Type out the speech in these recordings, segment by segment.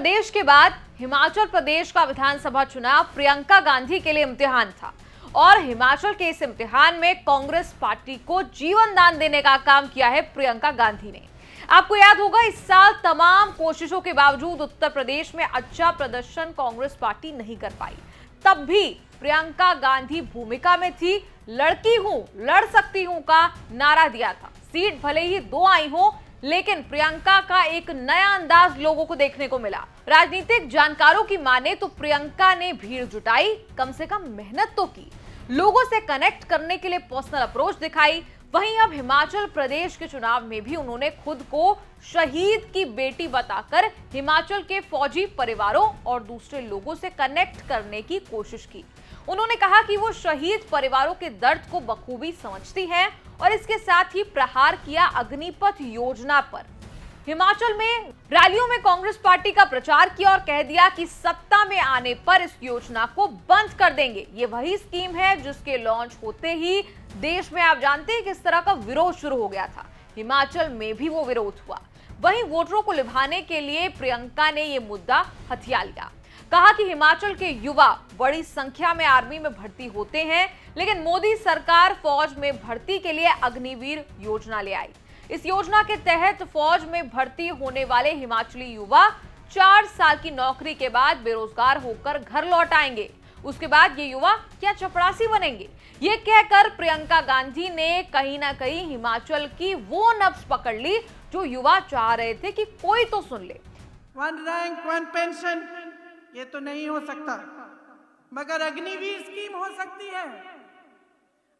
प्रदेश के बाद हिमाचल प्रदेश का विधानसभा चुनाव प्रियंका गांधी के लिए इम्तिहान था और हिमाचल के इस इम्तिहान में कांग्रेस पार्टी को जीवन दान देने का काम किया है प्रियंका गांधी ने। आपको याद होगा, इस साल तमाम कोशिशों के बावजूद उत्तर प्रदेश में अच्छा प्रदर्शन कांग्रेस पार्टी नहीं कर पाई। तब भी प्रियंका गांधी भूमिका में थी, लड़की हूं, लड़ सकती हूं का नारा दिया था। सीट भले ही 2 आई हो, लेकिन प्रियंका का एक नया अंदाज लोगों को देखने को मिला। राजनीतिक जानकारों की माने तो प्रियंका ने भीड़ जुटाई, कम से कम मेहनत तो की, लोगों से कनेक्ट करने के लिए पर्सनल अप्रोच दिखाई। वहीं अब हिमाचल प्रदेश के चुनाव में भी उन्होंने खुद को शहीद की बेटी बताकर हिमाचल के फौजी परिवारों और दूसरे लोगों से कनेक्ट करने की कोशिश की। उन्होंने कहा कि वो शहीद परिवारों के दर्द को बखूबी समझती हैं और इसके साथ ही प्रहार किया अग्निपथ योजना पर। हिमाचल में रैलियों में कांग्रेस पार्टी का प्रचार किया और कह दिया कि सत्ता में आने पर इस योजना को बंद कर देंगे। ये वही स्कीम है जिसके लॉन्च होते ही देश में आप जानते हैं किस तरह का विरोध शुरू हो गया था। हिमाचल में भी वो विरोध हुआ। वहीं वोटरों को लुभाने के लिए प्रियंका ने ये मुद्दा हथिया लिया। कहा कि हिमाचल के युवा बड़ी संख्या में आर्मी में भर्ती होते हैं, लेकिन मोदी सरकार फौज में भर्ती के लिए अग्निवीर योजना ले आई। इस योजना के तहत फौज में भर्ती होने वाले हिमाचली युवा 4 साल की नौकरी के बाद बेरोजगार होकर घर लौट आएंगे। उसके बाद ये युवा क्या चपरासी बनेंगे? ये कहकर प्रियंका गांधी ने कहीं ना कहीं हिमाचल की वो नब्ज पकड़ ली जो युवा चाह रहे थे कि कोई तो सुन ले। 1 रैंक 1 पेंशन ये तो नहीं हो सकता, मगर अग्निवीर स्कीम हो सकती है।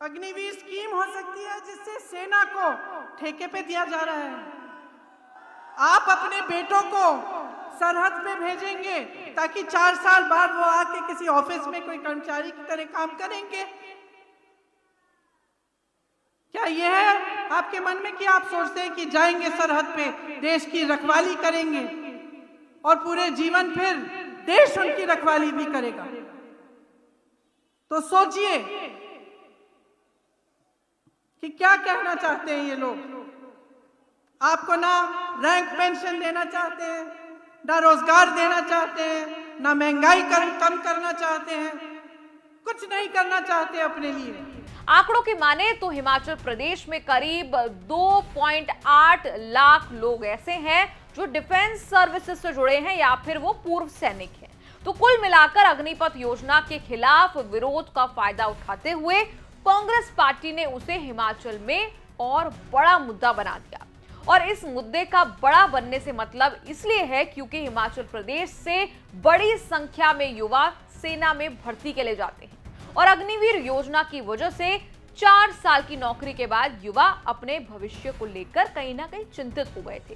अग्निवीर स्कीम हो सकती है जिससे सेना को ठेके पे दिया जा रहा है। आप अपने बेटों को सरहद पे भेजेंगे ताकि 4 साल बाद वो आके किसी ऑफिस में कोई कर्मचारी की तरह काम करेंगे। क्या यह है आपके मन में कि आप सोचते हैं कि जाएंगे सरहद पे, देश की रखवाली करेंगे और पूरे जीवन फिर देश उनकी रखवाली भी करेगा? तो सोचिए कि क्या कहना चाहते हैं ये लोग। आपको ना रैंक पेंशन देना चाहते हैं, ना रोजगार देना चाहते हैं, ना महंगाई कम करना चाहते हैं, कुछ नहीं करना चाहते अपने लिए। आंकड़ों की माने तो हिमाचल प्रदेश में करीब 2.8 लाख लोग ऐसे हैं जो डिफेंस सर्विसेज से जुड़े हैं या फिर वो पूर्व सैनिक हैं। तो कुल मिलाकर अग्निपथ योजना के खिलाफ विरोध का फायदा उठाते हुए कांग्रेस पार्टी ने उसे हिमाचल में और बड़ा मुद्दा बना दिया। और इस मुद्दे का बड़ा बनने से मतलब इसलिए है क्योंकि हिमाचल प्रदेश से बड़ी संख्या में युवा सेना में भर्ती के लिए जाते हैं और अग्निवीर योजना की वजह से 4 साल की नौकरी के बाद युवा अपने भविष्य को लेकर कहीं ना कहीं चिंतित हो गए थे।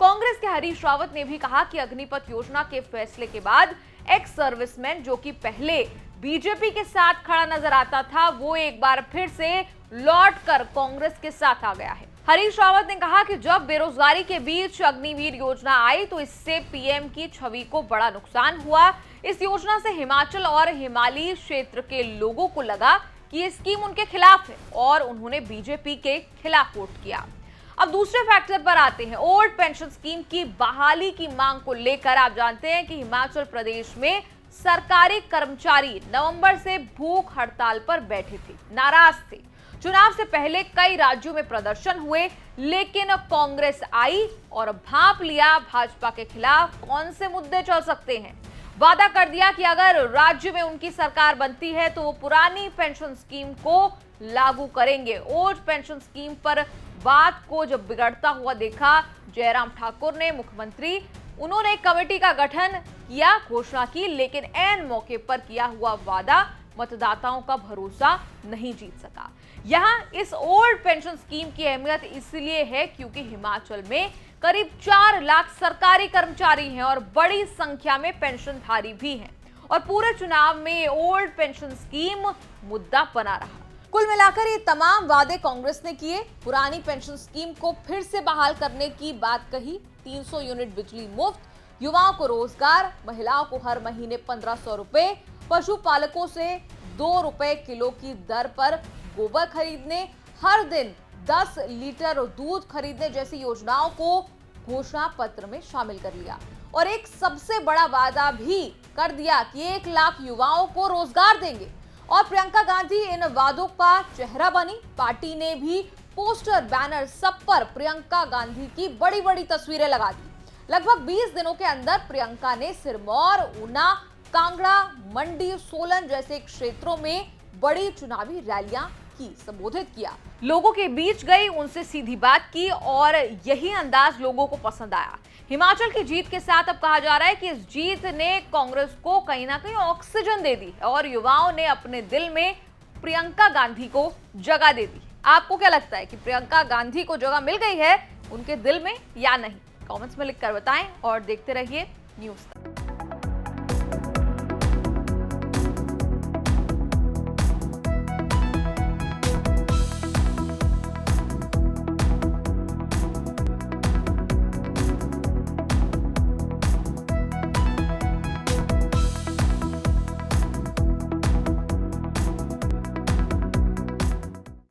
कांग्रेस के हरीश रावत ने भी कहा कि अग्निपथ योजना के फैसले के बाद एक्स सर्विसमैन जो कि पहले बीजेपी के साथ खड़ा नजर आता था, वो एक बार फिर से लौटकर कांग्रेस के साथ आ गया है। हरीश रावत ने कहा कि जब बेरोजगारी के बीच अग्निवीर योजना आई तो इससे पीएम की छवि को बड़ा नुकसान हुआ। इस योजना से हिमाचल और हिमालयी क्षेत्र के लोगों को लगा कि ये स्कीम उनके खिलाफ है और उन्होंने बीजेपी के खिलाफ वोट किया। अब दूसरे फैक्टर पर आते हैं। ओल्ड पेंशन स्कीम की बहाली की मांग को लेकर आप जानते हैं कि हिमाचल प्रदेश में सरकारी कर्मचारी नवंबर से भूख हड़ताल पर बैठे थे, नाराज थे। चुनाव से पहले कई राज्यों में प्रदर्शन हुए, लेकिन कांग्रेस आई और भांप लिया भाजपा के खिलाफ कौन से मुद्दे चल सकते हैं। वादा कर दिया कि अगर राज्य में उनकी सरकार बनती है तो वो पुरानी पेंशन स्कीम को लागू करेंगे। ओल्ड पेंशन स्कीम पर बात को जब बिगड़ता हुआ देखा जयराम ठाकुर ने, मुख्यमंत्री, उन्होंने एक कमेटी का गठन किया, घोषणा की, लेकिन ऐन मौके पर किया हुआ वादा मतदाताओं का भरोसा नहीं जीत सका। यहाँ इस ओल्ड पेंशन स्कीम की अहमियत इसलिए है क्योंकि हिमाचल में करीब 4 लाख सरकारी कर्मचारी हैं और बड़ी संख्या में पेंशनधारी भी हैं और पूरे चुनाव में ओल्ड पेंशन स्कीम मुद्दा बना रहा। कुल मिलाकर ये तमाम वादे कांग्रेस ने किए। पुरानी पेंशन स्कीम को फिर से बहाल करने की बात कही, 300 यूनिट बिजली मुफ्त, युवाओं को रोजगार, महिलाओं को हर महीने 1500 रुपए, पशुपालकों से 2 रुपए किलो की दर पर गोबर खरीदने, हर दिन 10 लीटर दूध खरीदने जैसी योजनाओं को घोषणा पत्र में शामिल कर लिया। और एक सबसे बड़ा वादा भी कर दिया कि 1 लाख युवाओं को रोजगार देंगे। और प्रियंका गांधी इन वादों का चेहरा बनी। पार्टी ने भी पोस्टर, बैनर सब पर प्रियंका गांधी की बड़ी बड़ी तस्वीरें लगा दी। लगभग 20 दिनों के अंदर प्रियंका ने सिरमौर, ऊना, कांगड़ा, मंडी, सोलन जैसे क्षेत्रों में बड़ी चुनावी रैलियां की, संबोधित किया, लोगों के बीच गई, उनसे सीधी बात की और यही अंदाज लोगों को पसंद आया। हिमाचल की जीत के साथ अब कहा जा रहा है कि इस जीत ने कांग्रेस को कहीं ना कहीं ऑक्सीजन दे दी और युवाओं ने अपने दिल में प्रियंका गांधी को जगह दे दी। आपको क्या लगता है कि प्रियंका गांधी को जगह मिल गई है उनके दिल में या नहीं? कमेंट्स में लिखकर बताएं और देखते रहिए न्यूज़ तक।